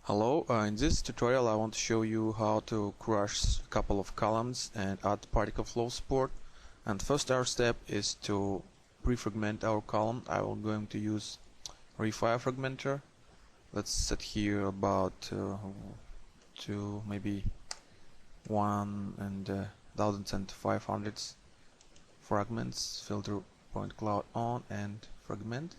Hello, in this tutorial I want to show you how to crush a couple of columns and add particle flow support. And first our step is to pre-fragment our column. I will going to use RayFire fragmenter. Let's set here about to maybe 1,500 fragments. Filter point cloud on and fragment.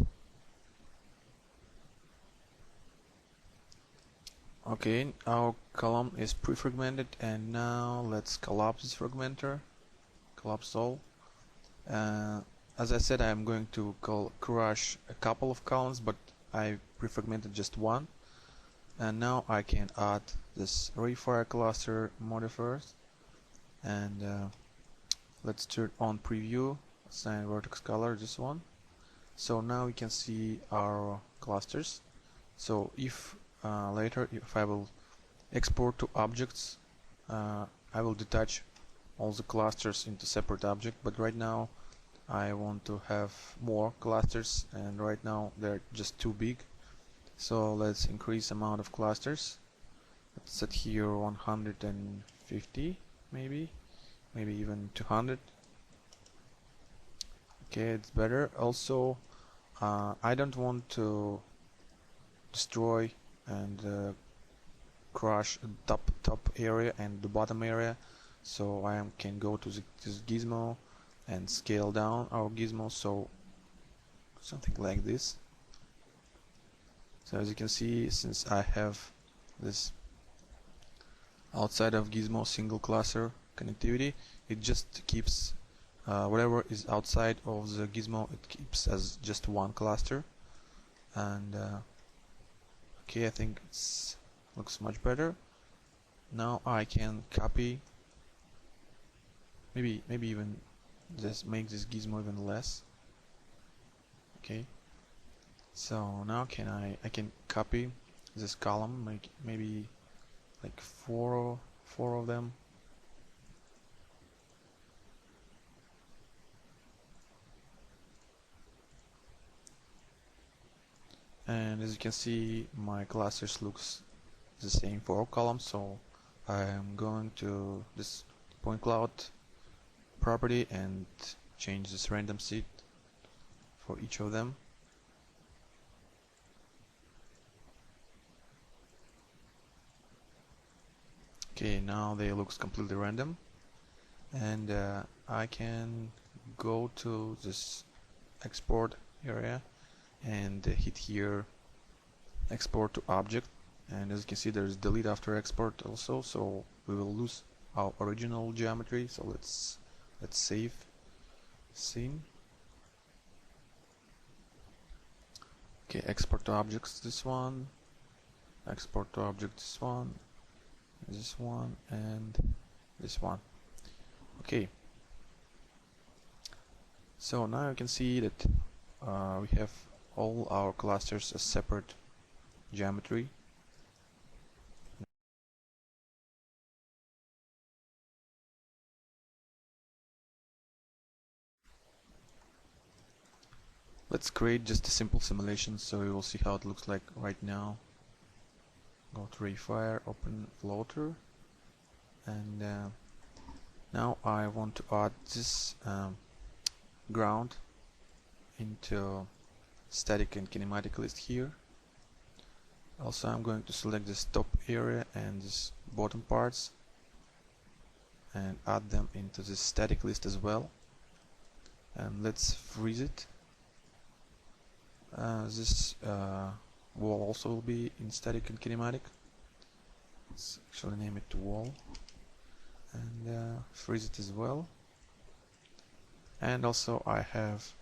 Okay, our column is pre-fragmented, and now let's collapse this fragmenter. Collapse all. As I said, I'm going to crush a couple of columns, but I pre-fragmented just one. And now I can add this RayFire cluster modifiers, and let's turn on preview, assign vertex color, this one. So now we can see our clusters. So if later, if I will export to objects, I will detach all the clusters into separate object, but right now I want to have more clusters, and right now they're just too big. So let's increase amount of clusters. Let's set here 150, maybe even 200. Okay, it's better. Also, I don't want to destroy and crush the top area and the bottom area, so I can go to this gizmo and scale down our gizmo, so something like this. So as you can see, since I have this outside of gizmo single cluster connectivity, it just keeps whatever is outside of the gizmo, it keeps as just one cluster. And okay, I think it looks much better. Now I can copy, maybe even just make this gizmo even less. Okay, so now I can copy this column, make maybe like four of them. And as you can see, my clusters looks the same for all columns, so I'm going to this point cloud property and change this random seed for each of them. Okay, now they looks completely random, and I can go to this export area and hit here export to object, and as you can see there's delete after export also, so we will lose our original geometry. So let's save scene. Okay, export to objects, this one, export to object, this one, and this one. Okay, so now you can see that we have all our clusters as separate geometry. Let's create just a simple simulation so you will see how it looks like right now. Go to RayFire, open floater, and now I want to add this ground into static and kinematic list here. Also, I'm going to select this top area and this bottom parts and add them into this static list as well. And let's freeze it. This wall also will be in static and kinematic. Let's actually name it wall and freeze it as well. And also I have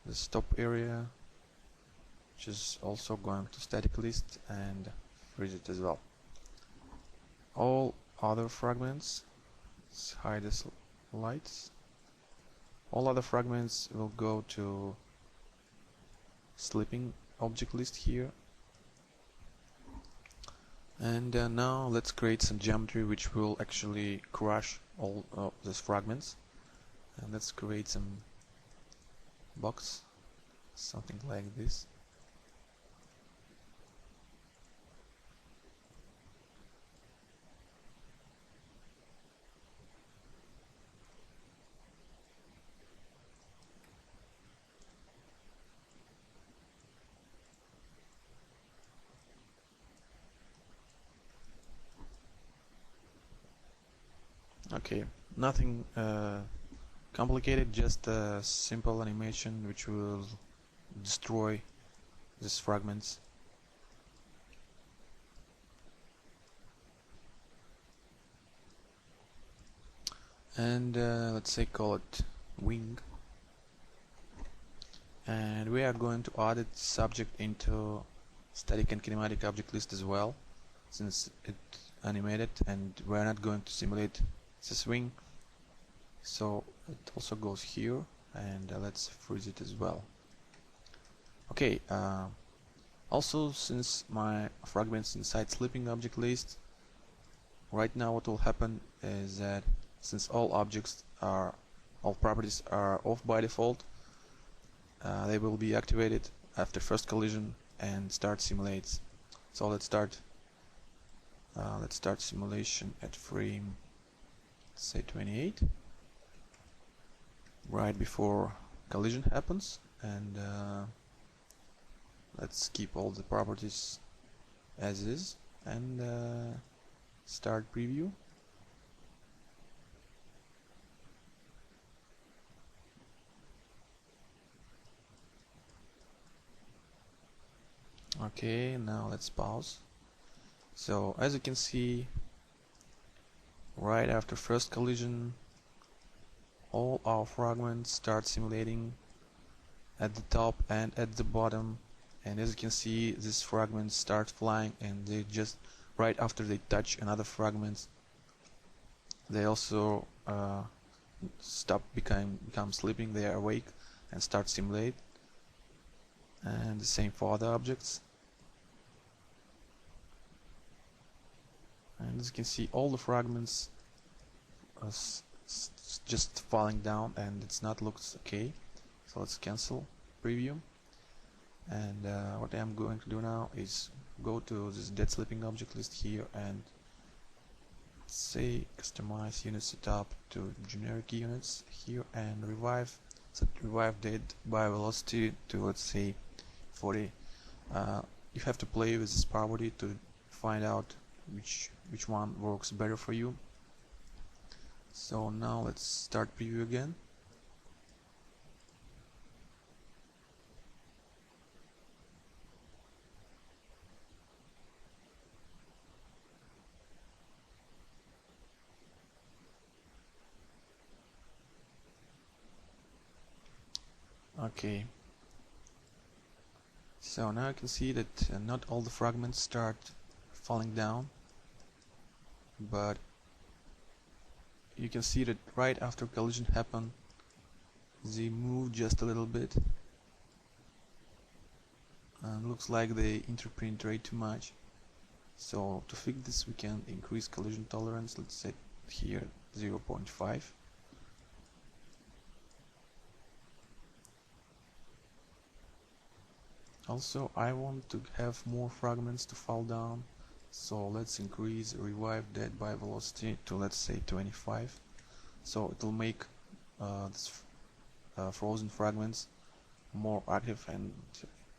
this top area, which is also going to static list, and freeze it as well. All other fragments, let's hide this lights. All other fragments will go to sleeping object list here. And now let's create some geometry which will actually crush all of these fragments. And let's create some box, something like this. Okay, nothing complicated, just a simple animation which will destroy these fragments. And let's say call it wing, and we are going to add its subject into static and kinematic object list as well, since it's animated and we're not going to simulate this wing, so it also goes here, and let's freeze it as well. Okay, also, since my fragments inside sleeping object list, right now what will happen is that since all properties are off by default, they will be activated after first collision and start simulates. So let's start simulation at frame, say 28, right before collision happens, and let's keep all the properties as is, and start preview. Okay, now let's pause. So as you can see, right after first collision, all our fragments start simulating at the top and at the bottom, and as you can see, these fragments start flying, and they just right after they touch another fragments, they also become sleeping. They are awake and start simulate, and the same for other objects. And as you can see, all the fragments are just falling down, and it's not looks okay. So let's cancel preview, and what I'm going to do now is go to this dead sleeping object list here, and say customize unit setup to generic units here, and set revive dead by velocity to, let's say, 40. You have to play with this property to find out which one works better for you. So now let's start preview again. Okay, so now you can see that not all the fragments start falling down, but you can see that right after collision happened, they move just a little bit, and looks like they interpenetrate too much. So to fix this, we can increase collision tolerance. Let's set here 0.5. Also, I want to have more fragments to fall down, so let's increase revive dead by velocity to, let's say, 25. So it will make this frozen fragments more active, and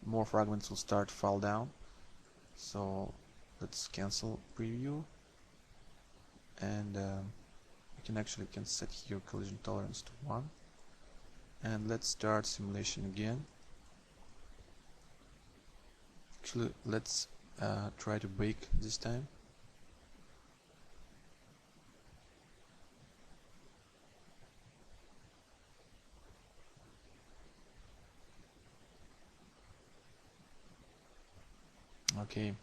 more fragments will start to fall down. So let's cancel preview, and we can set here collision tolerance to 1, and let's start simulation again. Actually, let's try to bake this time. Okay,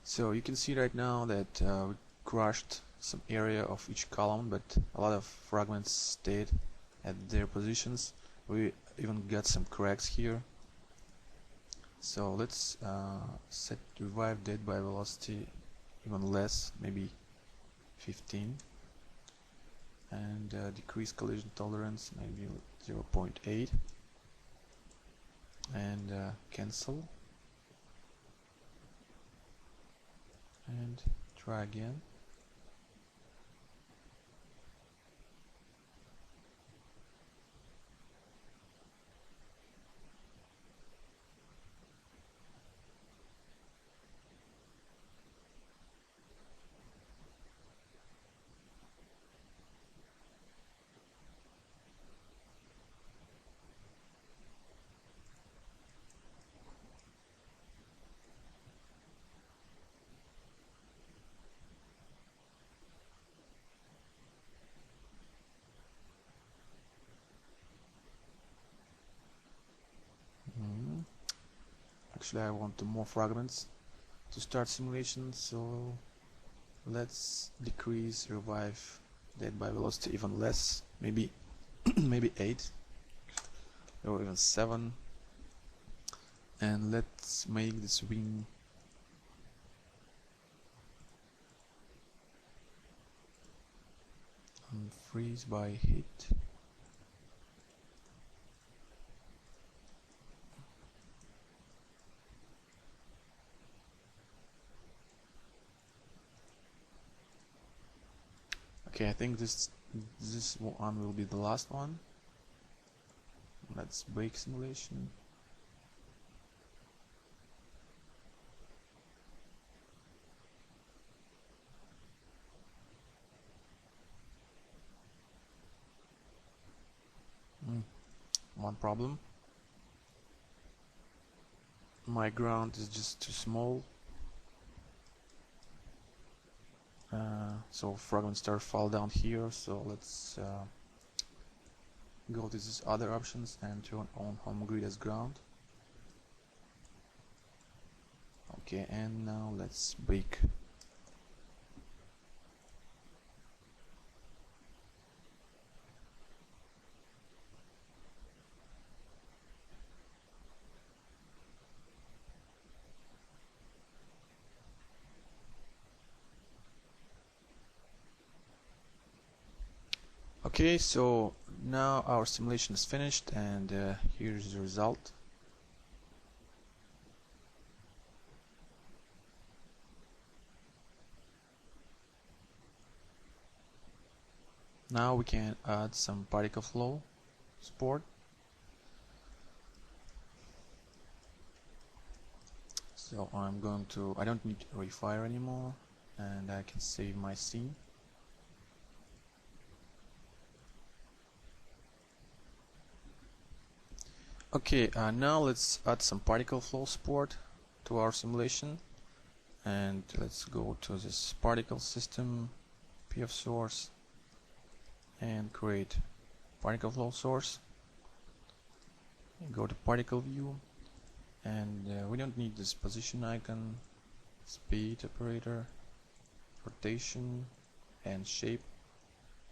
so you can see right now that we crushed some area of each column, but a lot of fragments stayed at their positions. We even got some cracks here. So let's set revive dead by velocity even less, maybe 15, and decrease collision tolerance maybe 0.8, and cancel, and try again. actually I want more fragments to start simulation, so let's decrease revive dead by velocity even less, maybe maybe 8 or even 7, and let's make this wing freeze by heat. Okay, I think this one will be the last one. Let's break simulation. One problem. My ground is just too small. So fragments start fall down here, so let's go to these other options and turn on home grid as ground. Okay, and now let's bake. Okay, so now our simulation is finished, and here's the result. Now we can add some particle flow support. So I don't need RayFire anymore, and I can save my scene. Okay, now let's add some particle flow support to our simulation, and let's go to this particle system, PF source, and create particle flow source. Go to particle view, and we don't need this position icon, speed operator, rotation, and shape.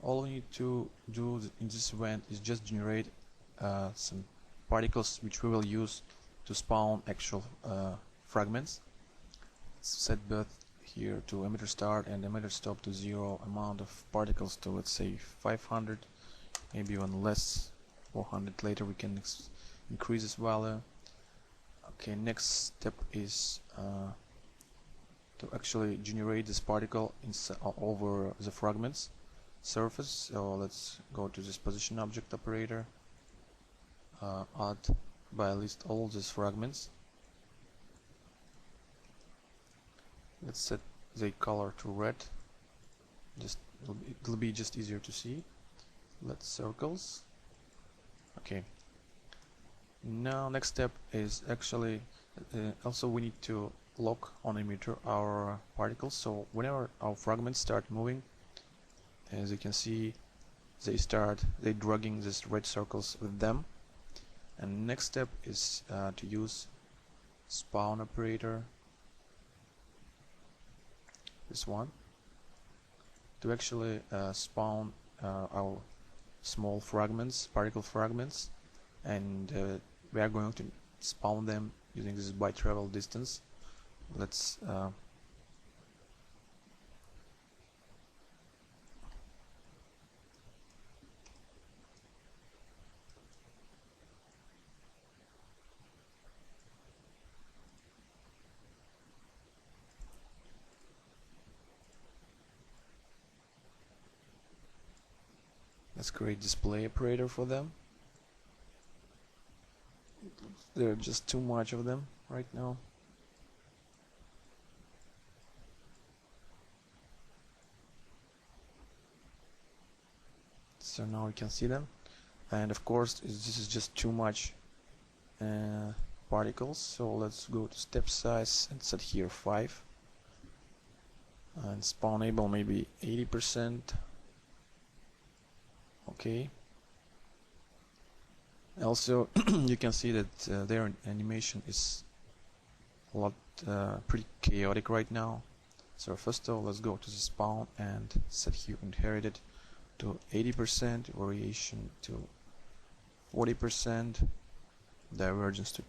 All we need to do in this event is just generate some particles which we will use to spawn actual fragments. Set both here to emitter start and emitter stop to 0, amount of particles to, let's say, 500, maybe even less, 400. Later we can increase this value. Okay, next step is to actually generate this particle over the fragments surface. So let's go to this position object operator, add by list all these fragments. Let's set the color to red. It'll be just easier to see. Let's circles. Okay. Now next step is actually also we need to lock on emitter our particles. So whenever our fragments start moving, as you can see, they dragging these red circles with them. And next step is to use spawn operator, this one, to actually spawn our small fragments, particle fragments, and we are going to spawn them using this by travel distance. Let's create display operator for them. There are just too much of them right now. So now we can see them, and of course this is just too much particles. So let's go to step size and set here 5, and spawnable maybe 80%. Okay. Also you can see that their animation is a lot pretty chaotic right now. So first of all, let's go to the spawn and set here inherited to 80%, variation to 40%, divergence to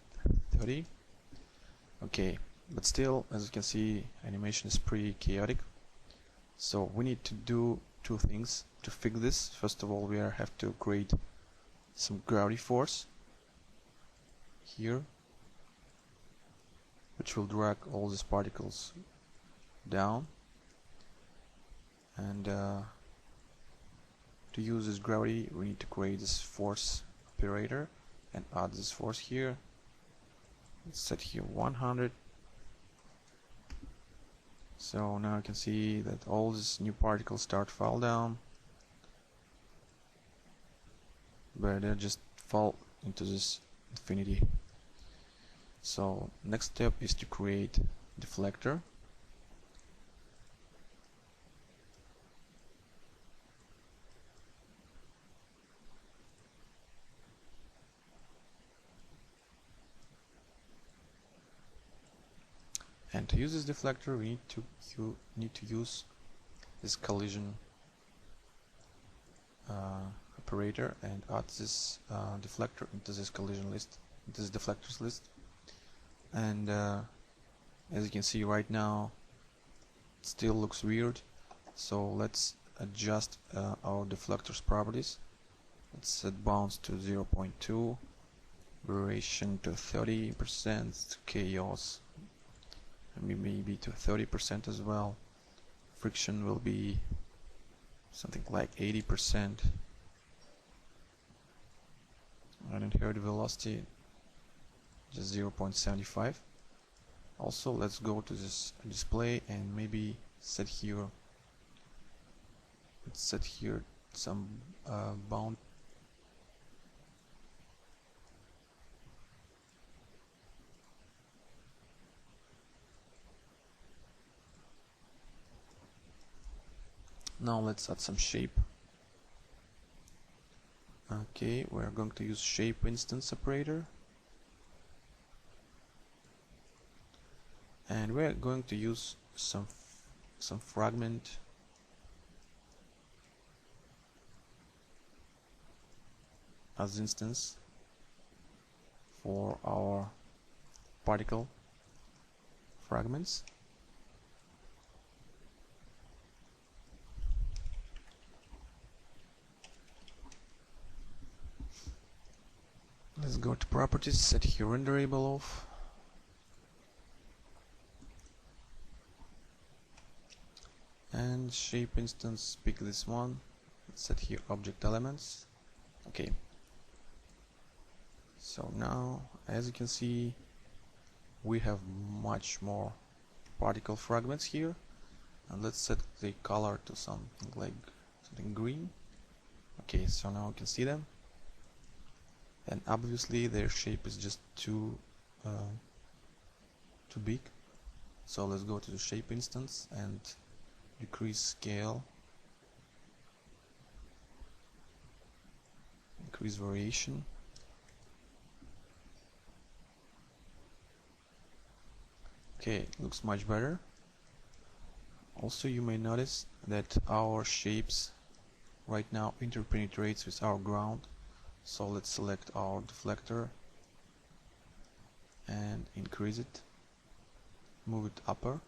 30. Okay, but still, as you can see, animation is pretty chaotic. So we need to do two things to fix this. First of all, we have to create some gravity force here, which will drag all these particles down. And to use this gravity, we need to create this force operator and add this force here. Let's set here 100. So now you can see that all these new particles start to fall down, but they just fall into this infinity. So next step is to create deflector. And to use this deflector, we need to use this collision operator and add this deflector into this collision list, this deflectors list. And as you can see right now, it still looks weird. So let's adjust our deflectors properties. Let's set bounce to 0.2, variation to 30%, chaos maybe to 30% as well. Friction will be something like 80%. And inherited velocity just 0.75. Also, let's go to this display and maybe set here. Let's set here some bound. Now let's add some shape. Okay, we're going to use shape instance operator. And we're going to use some fragment as instance for our particle fragments. Let's go to properties, set here renderable off. And shape instance, pick this one. Let's set here object elements. Okay. So now, as you can see, we have much more particle fragments here. And let's set the color to something like green. Okay, so now you can see them. And obviously their shape is just too big. So let's go to the shape instance and decrease scale, increase variation. Okay, looks much better. Also, you may notice that our shapes right now interpenetrates with our ground. So let's select our deflector and increase it, move it upper.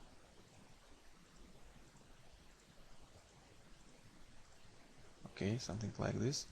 Okay, something like this.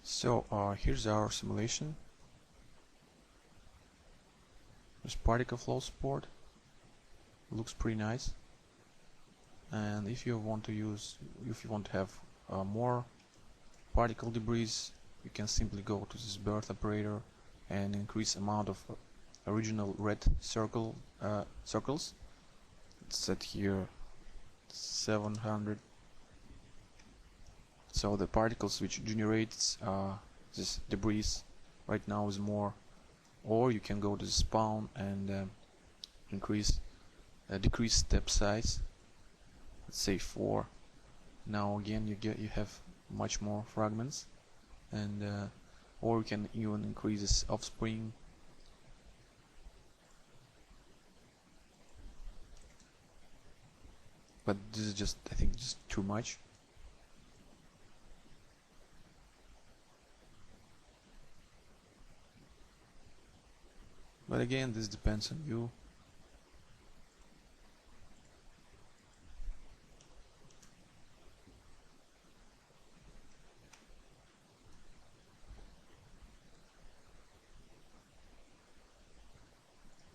So here's our simulation. This particle flow support looks pretty nice. And if you want to have more particle debris, you can simply go to this birth operator and increase amount of original red circles. It's set here 700. So the particles which generates this debris right now is more. Or you can go to the spawn and decrease step size. Let's say 4. Now again you have much more fragments, and or you can even increase this offspring. But this is just, I think, just too much. But again, this depends on you.